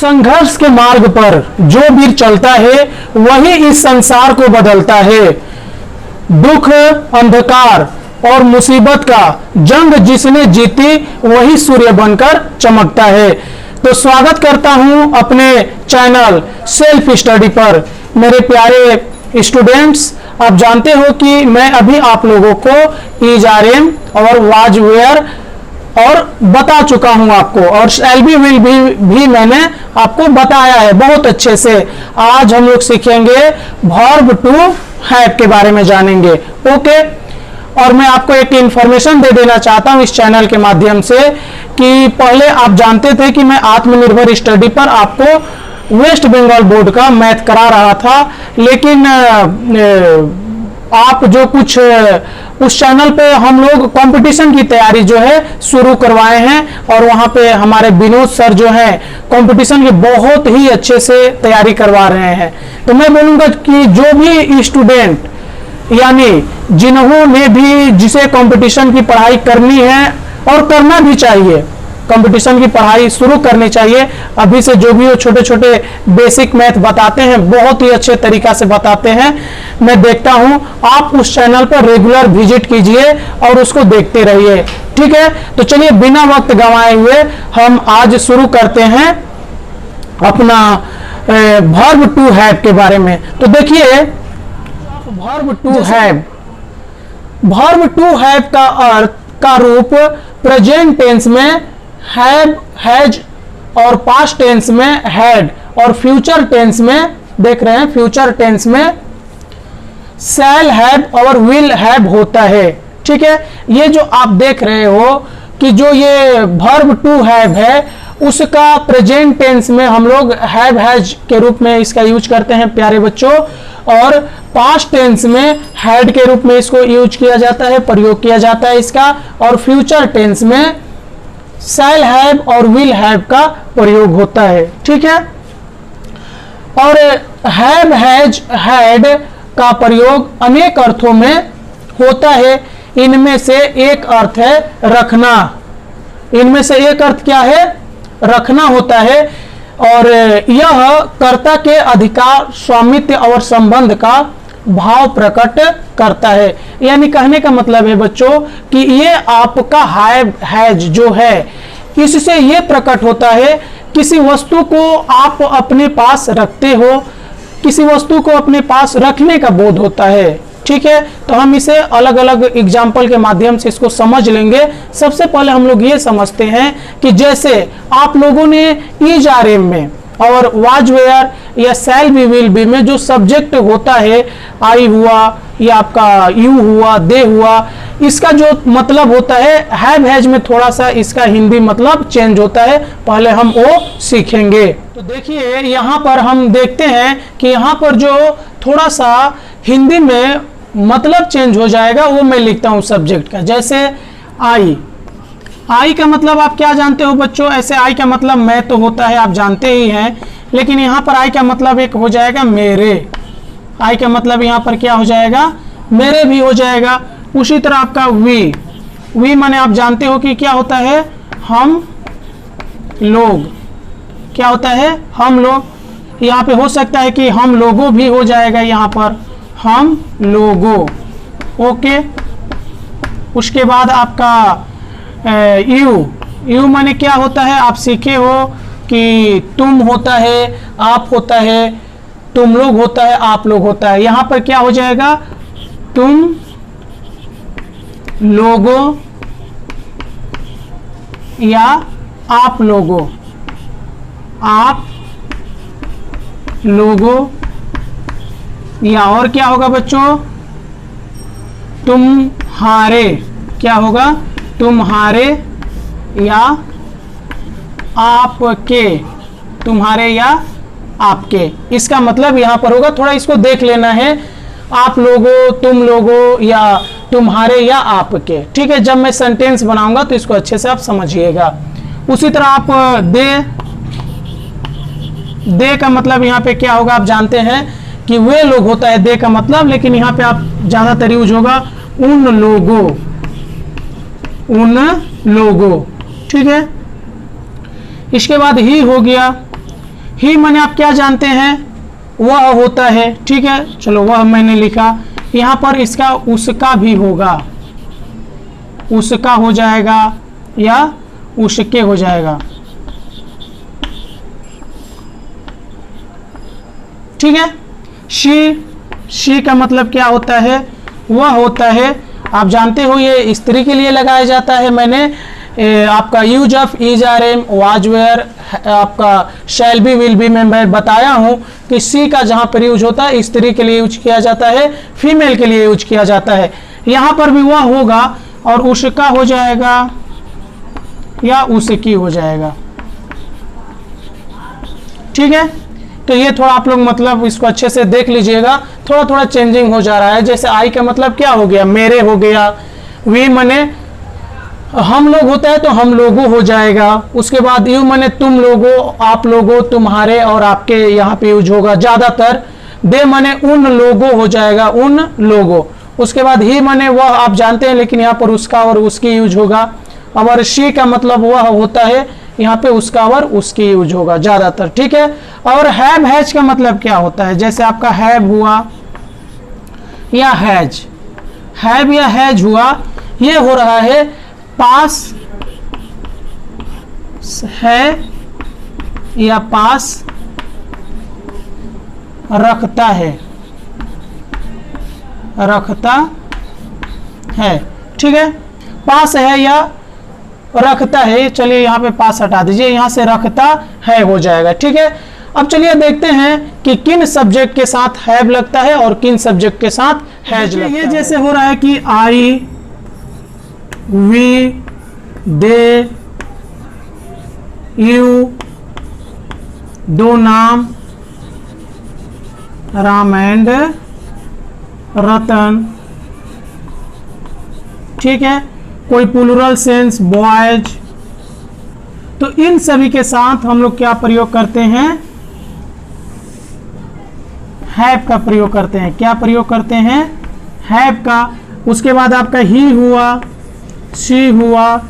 संघर्ष के मार्ग पर जो वीर चलता है वही इस संसार को बदलता है। दुख, अंधकार और मुसीबत का जंग जिसने जीती वही सूर्य बनकर चमकता है। तो स्वागत करता हूं अपने चैनल सेल्फ स्टडी पर। मेरे प्यारे स्टूडेंट्स, आप जानते हो कि मैं अभी आप लोगों को ERM और वाजवेयर और बता चुका हूं आपको, और एलबी विल भी मैंने आपको बताया है बहुत अच्छे से। आज हम लोग सीखेंगे वर्ब टू हैव के बारे में जानेंगे। ओके, और मैं आपको एक इंफॉर्मेशन दे देना चाहता हूं इस चैनल के माध्यम से कि पहले आप जानते थे कि मैं आत्मनिर्भर स्टडी पर आपको वेस्ट बंगाल बोर्ड का मैथ करा रहा था, लेकिन आप जो कुछ उस चैनल पे हम लोग कंपटीशन की तैयारी जो है शुरू करवाए हैं, और वहां पे हमारे विनोद सर जो हैं कंपटीशन की बहुत ही अच्छे से तैयारी करवा रहे हैं। तो मैं बोलूंगा कि जो भी स्टूडेंट यानी जिन्होंने भी जिसे कंपटीशन की पढ़ाई करनी है और करना भी चाहिए, कंपटीशन की पढ़ाई शुरू करनी चाहिए। अभी से जो भी वो छोटे छोटे बेसिक मैथ बताते हैं बहुत ही अच्छे तरीका से बताते हैं, मैं देखता हूं। आप उस चैनल पर रेगुलर विजिट कीजिए और उसको देखते रहिए, ठीक है। तो चलिए बिना वक्त गंवाए हुए हम आज शुरू करते हैं अपना वर्ब टू हैव के बारे में। तो देखिए, verb to have, verb to have का अर्थ का रूप प्रेजेंट टेंस में हैव, हैज और पास्ट टेंस में हैड, और फ्यूचर टेंस में देख रहे हैं फ्यूचर टेंस में शैल हैव और विल हैव होता है, ठीक है। ये जो आप देख रहे हो कि जो ये वर्ब टू हैव है उसका प्रेजेंट टेंस में हम लोग हैव, हैज के रूप में इसका यूज करते हैं प्यारे बच्चों, और पास्ट टेंस में हैड के रूप में इसको यूज किया जाता है, प्रयोग किया जाता है इसका, और फ्यूचर टेंस में शैल हैव और विल हैव का प्रयोग होता है, ठीक है। और हैव, हैज, हैड का प्रयोग अनेक अर्थों में होता है। इनमें से एक अर्थ है रखना, इनमें से एक अर्थ क्या है? रखना होता है, और यह कर्ता के अधिकार, स्वामित्व और संबंध का भाव प्रकट करता है। यानी कहने का मतलब है बच्चों कि ये आपका हैव, हैज जो है इससे ये प्रकट होता है किसी वस्तु को आप अपने पास रखते हो, किसी वस्तु को अपने पास रखने का बोध होता है, ठीक है। तो हम इसे अलग अलग एग्जाम्पल के माध्यम से इसको समझ लेंगे। सबसे पहले हम लोग ये समझते हैं कि जैसे आप लोगों ने ERM में और वाजवेयर या शैल बी, विल बी में जो सब्जेक्ट होता है, आई हुआ या आपका यू हुआ, दे हुआ, इसका जो मतलब होता है हैव, हैज में थोड़ा सा इसका हिंदी मतलब चेंज होता है, पहले हम वो सीखेंगे। तो देखिए यहाँ पर हम देखते हैं कि यहाँ पर जो थोड़ा सा हिंदी में मतलब चेंज हो जाएगा वो मैं लिखता हूँ सब्जेक्ट का। जैसे आई, आई का मतलब आप क्या जानते हो बच्चों? ऐसे आई का मतलब मैं तो होता है, आप जानते ही हैं, लेकिन यहाँ पर आई का मतलब एक हो जाएगा मेरे। आई का मतलब यहाँ पर क्या हो जाएगा? मेरे भी हो जाएगा। उसी तरह आपका वी, वी माने आप जानते हो कि क्या होता है? हम लोग। क्या होता है? हम लोग। यहाँ पे हो सकता है कि हम लोगों भी हो जाएगा, यहाँ पर हम लोगों, ओके। उसके बाद आपका यू, यू माने क्या होता है? आप सीखे हो कि तुम होता है, आप होता है, तुम लोग होता है, आप लोग होता है। यहाँ पर क्या हो जाएगा? तुम लोगों या आप लोगों, आप लोगों, या और क्या होगा बच्चों? तुम्हारे, क्या होगा? तुम्हारे या आपके, तुम्हारे या आपके, इसका मतलब यहां पर होगा, थोड़ा इसको देख लेना है, आप लोगों, तुम लोगों या तुम्हारे या आपके, ठीक है। जब मैं सेंटेंस बनाऊंगा तो इसको अच्छे से आप समझिएगा। उसी तरह आप दे का मतलब यहाँ पे क्या होगा? आप जानते हैं कि वे लोग होता है दे का मतलब, लेकिन यहाँ पे आप ज्यादातर यूज होगा उन लोगों, उन लोगों, ठीक है। इसके बाद ही हो गया, ही माने आप क्या जानते हैं, वह होता है, ठीक है। चलो वह मैंने लिखा, यहाँ पर इसका उसका भी होगा, उसका हो जाएगा या उसके हो जाएगा, ठीक है। शी का मतलब क्या होता है, वह होता है। आप जानते हो ये स्त्री के लिए लगाया जाता है। मैंने आपका use of is are am was were आपका शैल बी विल बी में मैं बताया हूं कि सी का जहां पर यूज होता है स्त्री के लिए यूज किया जाता है, फीमेल के लिए यूज किया जाता है। यहां पर भी वह होगा और उसका हो जाएगा या उसकी हो जाएगा, ठीक है। तो ये थोड़ा आप लोग मतलब इसको अच्छे से देख लीजिएगा, थोड़ा थोड़ा चेंजिंग हो जा रहा है। जैसे आई का मतलब क्या हो गया, मेरे हो गया। वी मने हम लोग होता है तो हम लोगों हो जाएगा। उसके बाद यू मने तुम लोगों, आप लोगों, तुम्हारे और आपके यहाँ पे यूज होगा ज्यादातर। दे मने उन लोगों हो जाएगा, उन लोगों। उसके बाद ही मने वह, आप जानते हैं, लेकिन यहाँ पर उसका और उसकी यूज होगा। और शी का मतलब वह होता है, यहाँ पे उसका और उसकी यूज होगा ज्यादातर, ठीक है। और हैव हैज का मतलब क्या होता है, जैसे आपका हैव हुआ या हैज, हैव या हैज हुआ, ये हो रहा है पास है या पास रखता है, रखता है, ठीक है। पास है या रखता है, चलिए यहाँ पे पास हटा दीजिए, यहाँ से रखता है हो जाएगा, ठीक है। अब चलिए देखते हैं कि किन सब्जेक्ट के साथ हैव लगता है और किन सब्जेक्ट के साथ हैज लगता है। ये जैसे हो रहा है कि आई, वी, दे, यू, दो नाम, राम एंड रतन, ठीक है। कोई प्लूरल सेंस, बॉयज। तो इन सभी के साथ हम लोग क्या प्रयोग करते हैं, हैव का प्रयोग करते हैं। क्या प्रयोग करते हैं, हैव का। उसके बाद आपका ही हुआ, शी हुआ,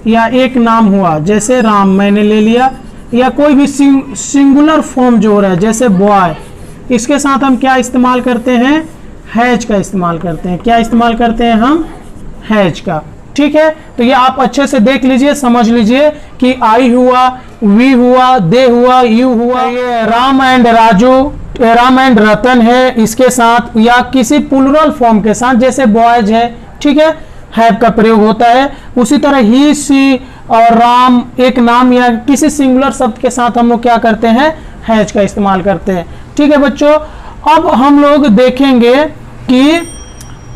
या एक नाम हुआ जैसे राम मैंने ले लिया, या कोई भी सिंगुलर फॉर्म जो हो रहा है जैसे बॉय, इसके साथ हम क्या इस्तेमाल करते हैं, हैज का इस्तेमाल करते हैं। क्या इस्तेमाल करते हैं हम, हैज का, ठीक है। तो ये आप अच्छे से देख लीजिए, समझ लीजिए कि आई हुआ, वी हुआ, दे हुआ, यू हुआ, ये राम एंड राजू, राम एंड रतन है, इसके साथ या किसी प्लूरल फॉर्म के साथ जैसे बॉयज है, ठीक है, हैव का प्रयोग होता है। उसी तरह ही, सी और राम एक नाम या किसी सिंगुलर शब्द के साथ हम लोग क्या करते हैं, हैज का इस्तेमाल करते हैं, ठीक है बच्चों। अब हम लोग देखेंगे कि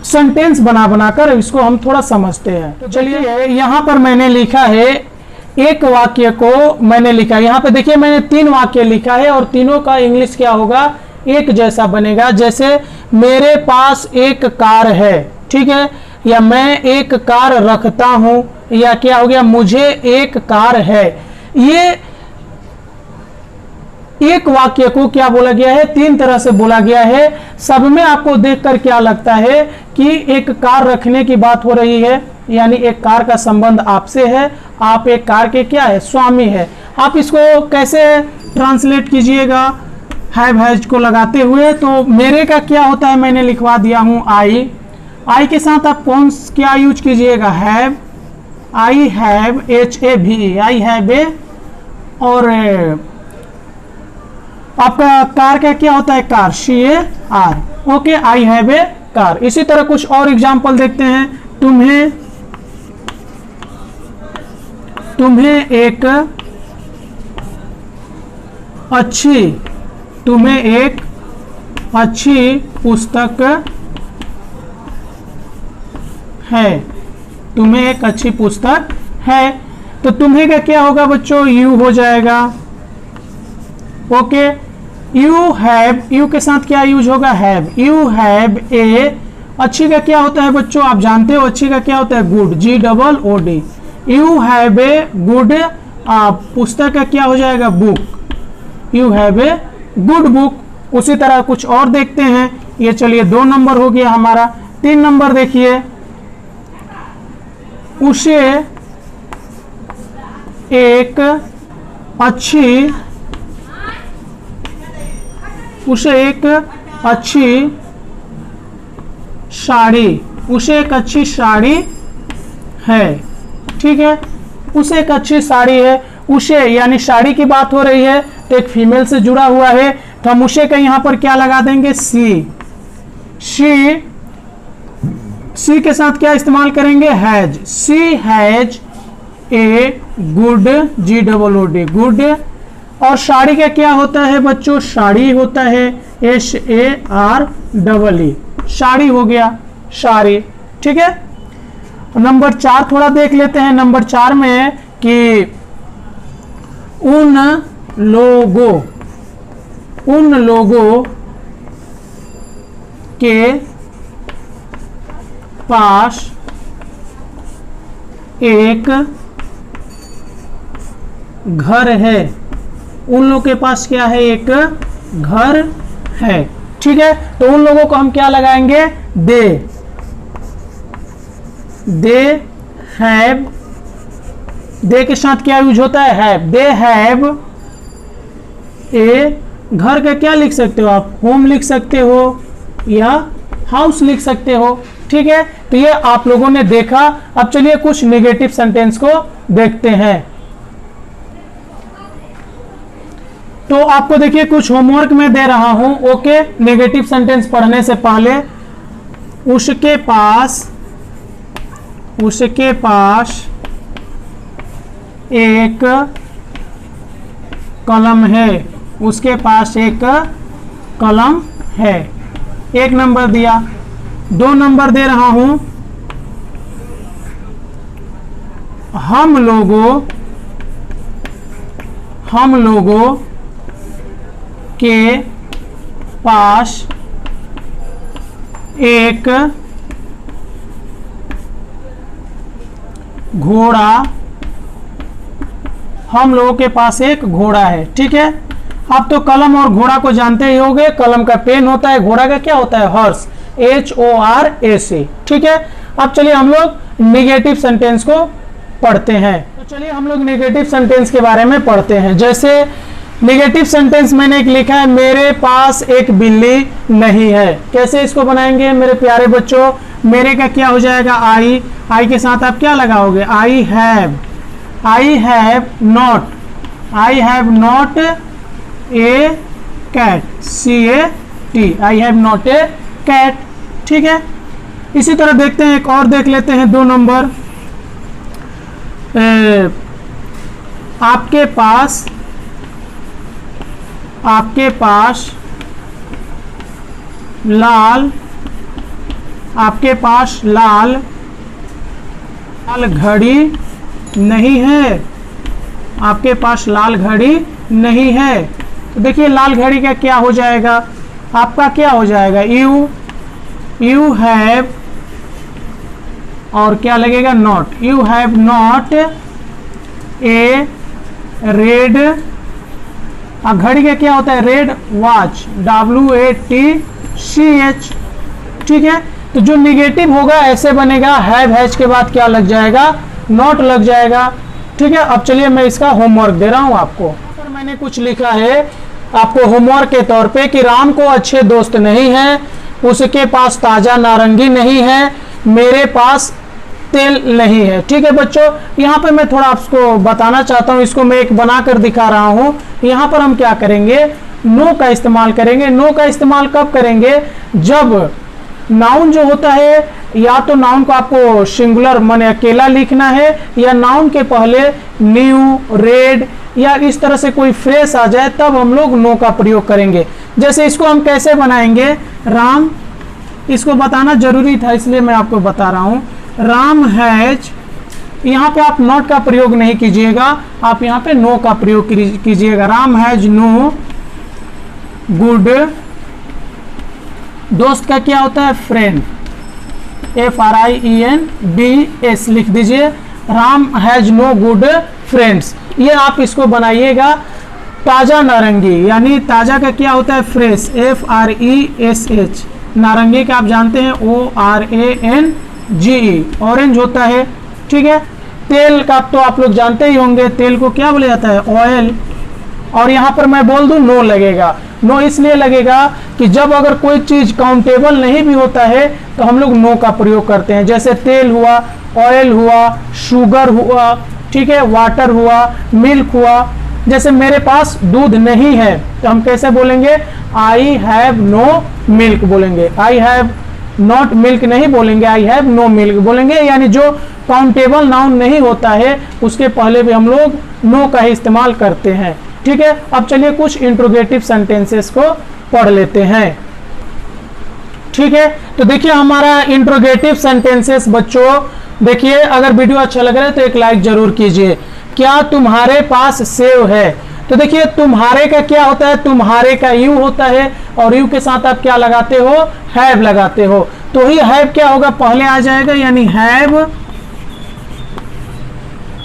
सेंटेंस बना बनाकर इसको हम थोड़ा समझते हैं। तो चलिए यहाँ पर मैंने लिखा है, एक वाक्य को मैंने लिखा है, यहाँ पे देखिए मैंने 3 वाक्य लिखा है और तीनों का इंग्लिश क्या होगा, एक जैसा बनेगा। जैसे मेरे पास एक कार है, ठीक है, या मैं एक कार रखता हूं, या क्या हो गया, मुझे एक कार है। ये एक वाक्य को क्या बोला गया है, 3 तरह से बोला गया है। सब में आपको देखकर क्या लगता है कि एक कार रखने की बात हो रही है, यानी एक कार का संबंध आपसे है, आप एक कार के क्या है, स्वामी है। आप इसको कैसे ट्रांसलेट कीजिएगा हैव हैज को लगाते हुए, तो मेरे का क्या होता है, मैंने लिखवा दिया हूं आई। आई के साथ आप कौन क्या यूज कीजिएगा, have, I have, HAVE, I have a. और आपका कार का क्या होता है, car, CAR, okay, I have a car. इसी तरह कुछ और एग्जांपल देखते हैं। तुम्हें एक अच्छी पुस्तक है, तुम्हें एक अच्छी पुस्तक है। तो तुम्हें का क्या होगा बच्चों, यू हो जाएगा, ओके। यू हैव, यू के साथ क्या यूज होगा, हैव, यू हैव ए। अच्छी का क्या होता है बच्चों, आप जानते हो अच्छी का क्या होता है, good, GOOD। You have a good, पुस्तक का क्या हो जाएगा, book, you have a good book. उसी तरह कुछ और देखते हैं। ये चलिए 2 नंबर हो गया हमारा। 3 नंबर देखिए, उसे एक अच्छी उसे एक अच्छी साड़ी, उसे एक अच्छी साड़ी है। ठीक है, उसे एक अच्छी साड़ी है। उसे यानी साड़ी की बात हो रही है तो एक फीमेल से जुड़ा हुआ है, तो हम उसे का यहां पर क्या लगा देंगे, सी। सी के साथ क्या इस्तेमाल करेंगे, has. She has a good, GOOD, good. और साड़ी का क्या होता है बच्चों, साड़ी होता है, SAREE, साड़ी हो गया, साड़ी। ठीक है, नंबर 4 थोड़ा देख लेते हैं। नंबर 4 में कि उन लोगों के पास एक घर है। उन लोगों के पास क्या है, एक घर है। ठीक है, तो उन लोगों को हम क्या लगाएंगे, दे हैव। दे के साथ क्या यूज होता है, हैव। दे हैव ए, घर का क्या लिख सकते हो आप, होम लिख सकते हो या हाउस लिख सकते हो। ठीक है, तो ये आप लोगों ने देखा। अब चलिए कुछ नेगेटिव सेंटेंस को देखते हैं। तो आपको देखिए कुछ होमवर्क में दे रहा हूं। ओके, नेगेटिव सेंटेंस पढ़ने से पहले, उसके पास एक कलम है। उसके पास एक कलम है। 1 नंबर दिया। 2 नंबर दे रहा हूं, हम लोगों के पास एक घोड़ा, हम लोगों के पास एक घोड़ा है। ठीक है, आप तो कलम और घोड़ा को जानते ही होंगे। कलम का पेन होता है, घोड़ा का क्या होता है, हॉर्स, HORSE। ठीक है, अब चलिए हम लोग नेगेटिव सेंटेंस को पढ़ते हैं। तो चलिए हम लोग नेगेटिव सेंटेंस के बारे में पढ़ते हैं। जैसे नेगेटिव सेंटेंस मैंने एक लिखा है, मेरे पास एक बिल्ली नहीं है। कैसे इसको बनाएंगे मेरे प्यारे बच्चों, मेरे का क्या हो जाएगा, आई के साथ आप क्या लगाओगे, I have not a cat, CAT, I have not a cat. ठीक है, इसी तरह देखते हैं, एक और देख लेते हैं। 2 नंबर, आपके पास लाल घड़ी नहीं है। आपके पास लाल घड़ी नहीं है। तो देखिए लाल घड़ी का क्या हो जाएगा, आपका क्या हो जाएगा, यू हैव, और क्या लगेगा, not. You have not A red, अब घड़ी का क्या होता है, रेड वॉच, WATCH। ठीक है, तो जो निगेटिव होगा ऐसे बनेगा, हैव हैज के बाद क्या लग जाएगा, नॉट लग जाएगा। ठीक है, अब चलिए मैं इसका होमवर्क दे रहा हूं आपको। पर मैंने कुछ लिखा है आपको होमवर्क के तौर पे कि राम को अच्छे दोस्त नहीं है, उसके पास ताजा नारंगी नहीं है, मेरे पास तेल नहीं है। ठीक है बच्चों, यहाँ पे मैं थोड़ा आपको बताना चाहता हूँ, इसको मैं एक बनाकर दिखा रहा हूँ। यहाँ पर हम क्या करेंगे, नो का इस्तेमाल करेंगे। नो का इस्तेमाल कब करेंगे, जब नाउन जो होता है, या तो नाउन को आपको सिंगुलर माने अकेला लिखना है, या नाउन के पहले न्यू, रेड या इस तरह से कोई फ्रेज आ जाए, तब हम लोग नो का प्रयोग करेंगे। जैसे इसको हम कैसे बनाएंगे, राम, इसको बताना जरूरी था इसलिए मैं आपको बता रहा हूं। राम हैज, यहाँ पे आप नॉट का प्रयोग नहीं कीजिएगा, आप यहाँ पे नो का प्रयोग कीजिएगा। राम हैज नो गुड, दोस्त का क्या होता है, फ्रेंड, FRIENDS लिख दीजिए। Ram has no good friends, ये आप इसको बनाइएगा। ताजा नारंगी, यानी ताजा का क्या होता है, फ्रेश, FRESH। नारंगी का आप जानते हैं, ORANGE, ऑरेंज होता है। ठीक है, तेल का तो आप लोग जानते ही होंगे, तेल को क्या बोला जाता है, ऑयल, और यहां पर मैं बोल दूं नो लगेगा। नो इसलिए लगेगा कि जब अगर कोई चीज काउंटेबल नहीं भी होता है तो हम लोग नो का प्रयोग करते हैं। जैसे तेल हुआ, ऑयल हुआ, शुगर हुआ, ठीक है, वाटर हुआ, मिल्क हुआ। जैसे मेरे पास दूध नहीं है तो हम कैसे बोलेंगे, आई हैव नो मिल्क बोलेंगे, आई हैव नॉट मिल्क नहीं बोलेंगे, आई हैव नो मिल्क बोलेंगे। यानी जो काउंटेबल नाउन नहीं होता है उसके पहले भी हम लोग नो का ही इस्तेमाल करते हैं। ठीक है, अब चलिए कुछ इंट्रोगेटिव सेंटेंसेस को पढ़ लेते हैं। ठीक है, तो देखिए हमारा इंट्रोगेटिव सेंटेंसेस बच्चों, देखिए अगर वीडियो अच्छा लग रहा है तो एक लाइक जरूर कीजिए। क्या तुम्हारे पास सेव है? तो देखिए तुम्हारे का क्या होता है, तुम्हारे का यू होता है और यू के साथ आप क्या लगाते हो, हैव लगाते हो। तो ही हैव क्या होगा, पहले आ जाएगा, यानी have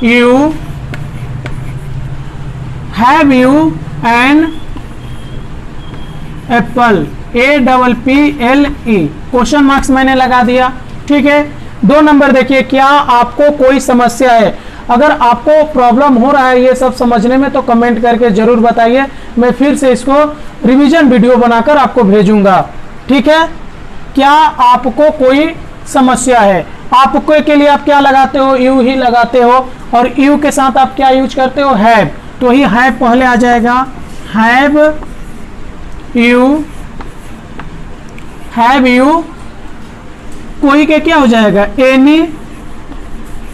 you an apple, APPLE, question marks मैंने लगा दिया। ठीक है, 2 नंबर देखिए, क्या आपको कोई समस्या है? अगर आपको प्रॉब्लम हो रहा है ये सब समझने में तो कमेंट करके जरूर बताइए, मैं फिर से इसको रिवीजन वीडियो बनाकर आपको भेजूंगा। ठीक है, क्या आपको कोई समस्या है? आपको के लिए आप क्या लगाते हो, यू ही लगाते हो, और यू के साथ आप क्या यूज करते हो, हैव। तो ही हैव पहले आ जाएगा, हैव यू, कोई के क्या हो जाएगा, एनी,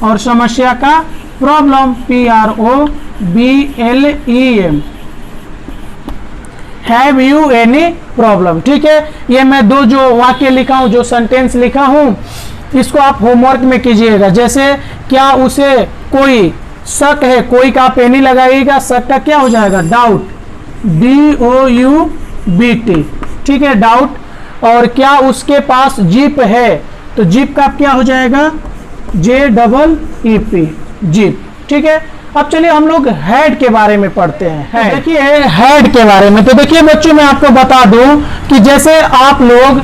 और समस्या का problem, PROBLEM, have you any problem. ठीक है, ये मैं 2 जो वाक्य लिखा हूं, जो सेंटेंस लिखा हूं, इसको आप होमवर्क में कीजिएगा। जैसे क्या उसे कोई शक है, कोई का आप एनी लगाइएगा, शक का क्या हो जाएगा, डाउट, DOUBT। ठीक है, डाउट। और क्या उसके पास जीप है, तो जीप का क्या हो जाएगा, JEEP, जीप। ठीक है, अब चलिए हम लोग हेड के बारे में पढ़ते हैं। तो देखिए हेड के बारे में, तो देखिए बच्चों मैं आपको बता दूं कि जैसे आप लोग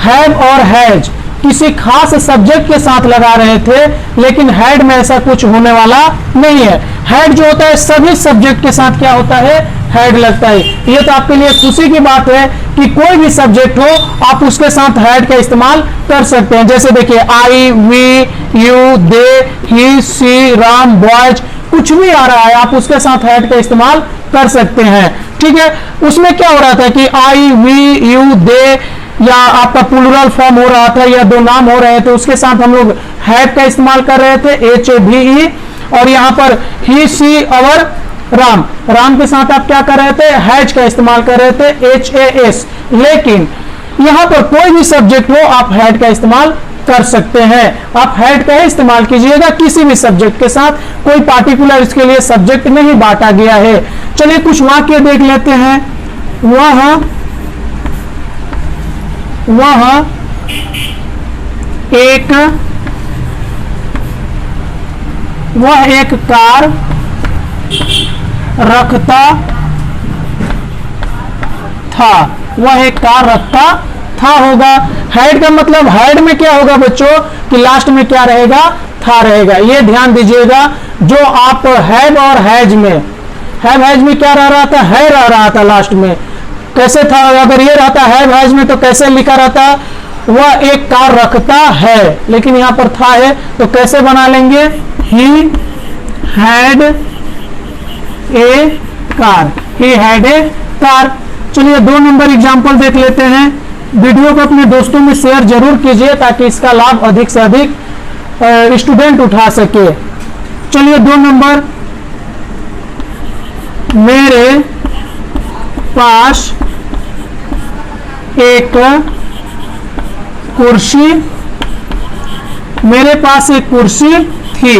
हैव और हैज किसी खास सब्जेक्ट के साथ लगा रहे थे, लेकिन हेड में ऐसा कुछ होने वाला नहीं है। हेड जो होता है सभी सब्जेक्ट के साथ क्या होता है, हेड लगता है। ये तो आपके लिए खुशी की बात है कि कोई भी सब्जेक्ट हो आप उसके साथ हेड का इस्तेमाल कर सकते हैं। जैसे देखिए I, we, you, they, he, she, Ram, boys, कुछ भी आ रहा है आप उसके साथ हेड का इस्तेमाल कर सकते हैं। ठीक है, उसमें क्या हो रहा था कि आई, वी, यू, दे, या आपका प्लूरल फॉर्म हो रहा था या 2 नाम हो रहे थे, उसके साथ हम लोग हैव का इस्तेमाल कर रहे थे, HAVE। और यहाँ पर ही, सी और राम, राम के साथ आप क्या कर रहे थे, हैज का इस्तेमाल कर रहे थे, HAS। लेकिन यहाँ पर कोई भी सब्जेक्ट हो आप हैड का इस्तेमाल कर सकते हैं। आप हैड का ही इस्तेमाल कीजिएगा किसी भी सब्जेक्ट के साथ, कोई पार्टिकुलर इसके लिए सब्जेक्ट नहीं बांटा गया है। चलिए कुछ वाक्य देख लेते हैं। वह एक कार रखता था, वह एक कार रखता था होगा। हेड का मतलब हेड में क्या होगा बच्चों कि लास्ट में क्या रहेगा, था रहेगा। ये ध्यान दीजिएगा, जो आप हैव और हैज में, हैव हैज में क्या रह रहा था, है रह रहा था लास्ट में। कैसे था, अगर ये रहता हैव हैज में तो कैसे लिखा रहता, वह एक कार रखता है, लेकिन यहां पर था है तो कैसे बना लेंगे, he had a car, he had a car. चलिए 2 नंबर एग्जाम्पल देख लेते हैं। वीडियो को अपने दोस्तों में शेयर जरूर कीजिए ताकि इसका लाभ अधिक से अधिक स्टूडेंट उठा सके। चलिए 2 नंबर, मेरे पास एक कुर्सी, मेरे पास एक कुर्सी थी।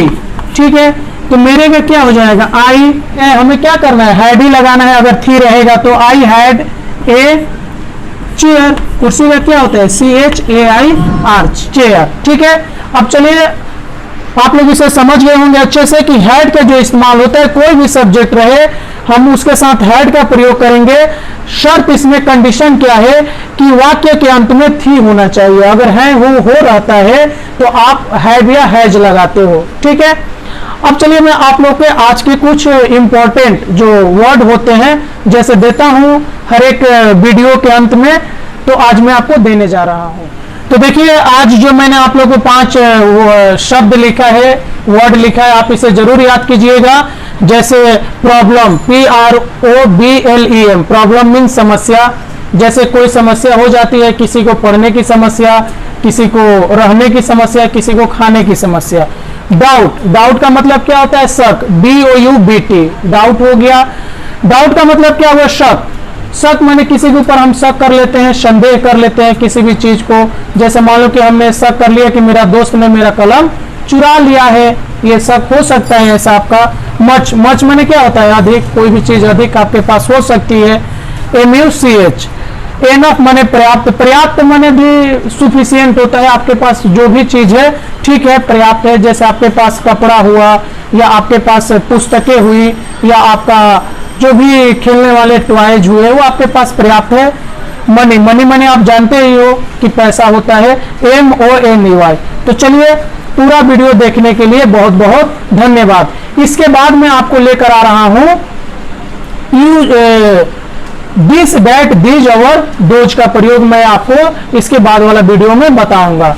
ठीक है, तो मेरे का क्या हो जाएगा, आई, हमें क्या करना है, हैड ही लगाना है। अगर थी रहेगा तो आई हैड ए चेयर, कुर्सी का क्या होता है, CHAIR, चेयर। ठीक है, अब चलिए आप लोग इसे समझ गए होंगे अच्छे से कि हेड का जो इस्तेमाल होता है, कोई भी सब्जेक्ट रहे हम उसके साथ हेड का प्रयोग करेंगे। शर्त इसमें कंडीशन क्या है कि वाक्य के अंत में थी होना चाहिए। अगर है हो रहता है तो आप हैव या हैज लगाते हो। ठीक है, अब चलिए मैं आप लोग के आज के कुछ इंपॉर्टेंट जो वर्ड होते हैं जैसे देता हूं हर एक वीडियो के अंत में, तो आज मैं आपको देने जा रहा हूं। तो देखिए आज जो मैंने आप लोगों को 5 शब्द लिखा है, वर्ड लिखा है, आप इसे जरूर याद कीजिएगा। जैसे प्रॉब्लम, PROBLEM, प्रॉब्लम मीन समस्या। जैसे कोई समस्या हो जाती है, किसी को पढ़ने की समस्या, किसी को रहने की समस्या, किसी को खाने की समस्या। डाउट, डाउट का मतलब क्या होता है? शक, DOUBT, डाउट हो गया। डाउट का मतलब क्या हुआ? शक। शक माने किसी के ऊपर हम शक कर लेते हैं, संदेह कर लेते हैं किसी भी चीज को। जैसे मान लो कि हमने शक कर लिया कि मेरा दोस्त ने मेरा कलम चुरा लिया है, ये शक हो सकता है ऐसा आपका। मच, मच माने क्या होता है? अधिक, कोई भी चीज अधिक आपके पास हो सकती है। MUCH, एनफ माने पर्याप्त, पर्याप्त माने भी सुफिशियंट होता है, आपके पास जो भी चीज है ठीक है, पर्याप्त है। जैसे आपके पास कपड़ा हुआ, या आपके पास पुस्तकें हुई, या आपका जो भी खेलने वाले टॉयज हुए वो आपके पास पर्याप्त है। मनी, मनी माने आप जानते ही हो कि पैसा होता है, MONEY। तो चलिए पूरा वीडियो देखने के लिए बहुत बहुत धन्यवाद। इसके बाद मैं आपको लेकर आ रहा हूं दिस, दैट, दीज, और दोज का प्रयोग मैं आपको इसके बाद वाला वीडियो में बताऊंगा।